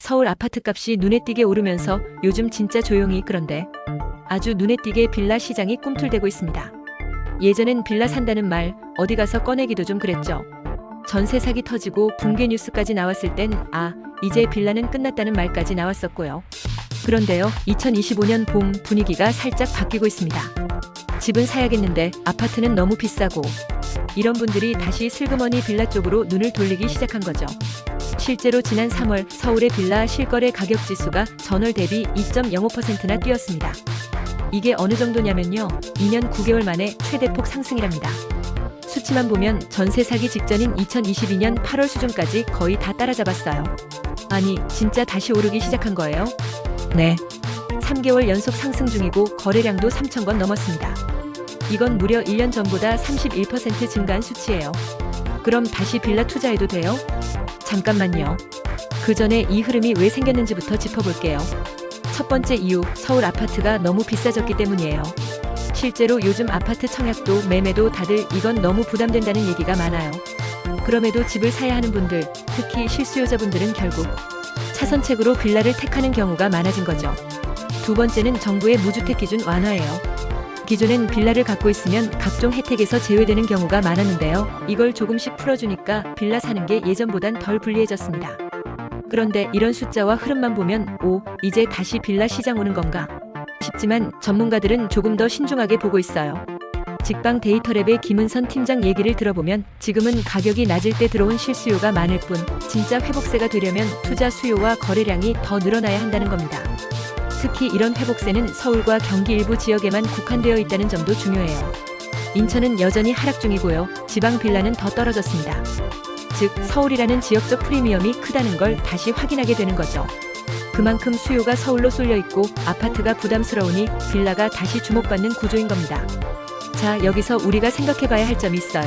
서울 아파트값이 눈에 띄게 오르면서 요즘 진짜 조용히 그런데 아주 눈에 띄게 빌라 시장이 꿈틀대고 있습니다. 예전엔 빌라 산다는 말 어디 가서 꺼내기도 좀 그랬죠. 전세 사기 터지고 붕괴 뉴스까지 나왔을 땐 이제 빌라는 끝났다는 말까지 나왔었고요. 그런데요, 2025년 봄 분위기가 살짝 바뀌고 있습니다. 집은 사야겠는데 아파트는 너무 비싸고 이런 분들이 다시 슬그머니 빌라 쪽으로 눈을 돌리기 시작한 거죠. 실제로 지난 3월 서울의 빌라 실거래 가격 지수가 전월 대비 2.05%나 뛰었습니다. 이게 어느 정도냐면요, 2년 9개월 만에 최대폭 상승이랍니다. 수치만 보면 전세 사기 직전인 2022년 8월 수준까지 거의 다 따라잡았어요. 아니, 진짜 다시 오르기 시작한 거예요? 네. 3개월 연속 상승 중이고 거래량도 3,000건 넘었습니다. 이건 무려 1년 전보다 31% 증가한 수치예요. 그럼 다시 빌라 투자해도 돼요? 잠깐만요. 그 전에 이 흐름이 왜 생겼는지부터 짚어볼게요. 첫 번째 이유, 서울 아파트가 너무 비싸졌기 때문이에요. 실제로 요즘 아파트 청약도 매매도 다들 이건 너무 부담된다는 얘기가 많아요. 그럼에도 집을 사야 하는 분들, 특히 실수요자분들은 결국 차선책으로 빌라를 택하는 경우가 많아진 거죠. 두 번째는 정부의 무주택 기준 완화예요. 기존엔 빌라를 갖고 있으면 각종 혜택에서 제외되는 경우가 많았는데요. 이걸 조금씩 풀어주니까 빌라 사는 게 예전보단 덜 불리해졌습니다. 그런데 이런 숫자와 흐름만 보면 이제 다시 빌라 시장 오는 건가 싶지만 전문가들은 조금 더 신중하게 보고 있어요. 직방 데이터랩의 김은선 팀장 얘기를 들어보면 지금은 가격이 낮을 때 들어온 실수요가 많을 뿐 진짜 회복세가 되려면 투자 수요와 거래량이 더 늘어나야 한다는 겁니다. 특히 이런 회복세는 서울과 경기 일부 지역에만 국한되어 있다는 점도 중요해요. 인천은 여전히 하락 중이고요. 지방 빌라는 더 떨어졌습니다. 즉, 서울이라는 지역적 프리미엄이 크다는 걸 다시 확인하게 되는 거죠. 그만큼 수요가 서울로 쏠려 있고 아파트가 부담스러우니 빌라가 다시 주목받는 구조인 겁니다. 자, 여기서 우리가 생각해봐야 할 점이 있어요.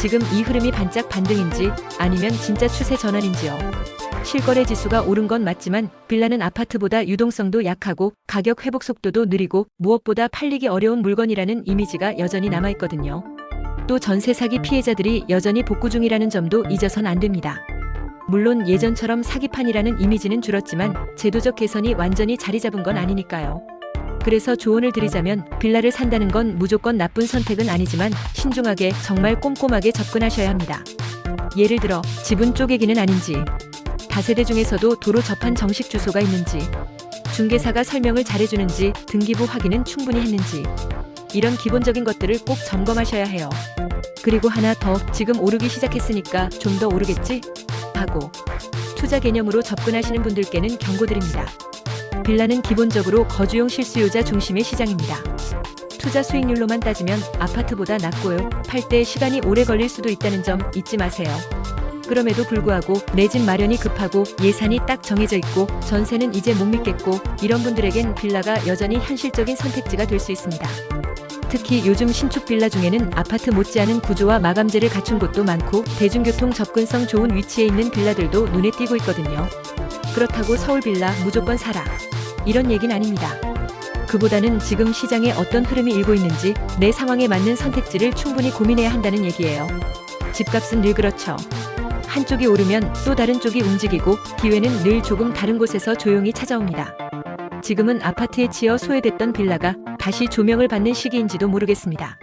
지금 이 흐름이 반짝 반등인지 아니면 진짜 추세 전환인지요. 실거래 지수가 오른 건 맞지만 빌라는 아파트보다 유동성도 약하고 가격 회복 속도도 느리고 무엇보다 팔리기 어려운 물건이라는 이미지가 여전히 남아있거든요. 또 전세 사기 피해자들이 여전히 복구 중이라는 점도 잊어선 안 됩니다. 물론 예전처럼 사기판이라는 이미지는 줄었지만 제도적 개선이 완전히 자리 잡은 건 아니니까요. 그래서 조언을 드리자면 빌라를 산다는 건 무조건 나쁜 선택은 아니지만 신중하게 정말 꼼꼼하게 접근하셔야 합니다. 예를 들어 지분 쪼개기는 아닌지, 다세대 중에서도 도로 접한 정식 주소가 있는지, 중개사가 설명을 잘해주는지, 등기부 확인은 충분히 했는지 이런 기본적인 것들을 꼭 점검하셔야 해요. 그리고 하나 더, 지금 오르기 시작했으니까 좀 더 오르겠지? 하고 투자 개념으로 접근하시는 분들께는 경고드립니다. 빌라는 기본적으로 거주용 실수요자 중심의 시장입니다. 투자 수익률로만 따지면 아파트보다 낮고요. 팔 때 시간이 오래 걸릴 수도 있다는 점 잊지 마세요. 그럼에도 불구하고 내 집 마련이 급하고 예산이 딱 정해져 있고 전세는 이제 못 믿겠고 이런 분들에겐 빌라가 여전히 현실적인 선택지가 될 수 있습니다. 특히 요즘 신축 빌라 중에는 아파트 못지않은 구조와 마감재를 갖춘 곳도 많고 대중교통 접근성 좋은 위치에 있는 빌라들도 눈에 띄고 있거든요. 그렇다고 서울 빌라 무조건 사라, 이런 얘기는 아닙니다. 그보다는 지금 시장에 어떤 흐름이 일고 있는지 내 상황에 맞는 선택지를 충분히 고민해야 한다는 얘기예요. 집값은 늘 그렇죠. 한쪽이 오르면 또 다른 쪽이 움직이고 기회는 늘 조금 다른 곳에서 조용히 찾아옵니다. 지금은 아파트에 치여 소외됐던 빌라가 다시 조명을 받는 시기인지도 모르겠습니다.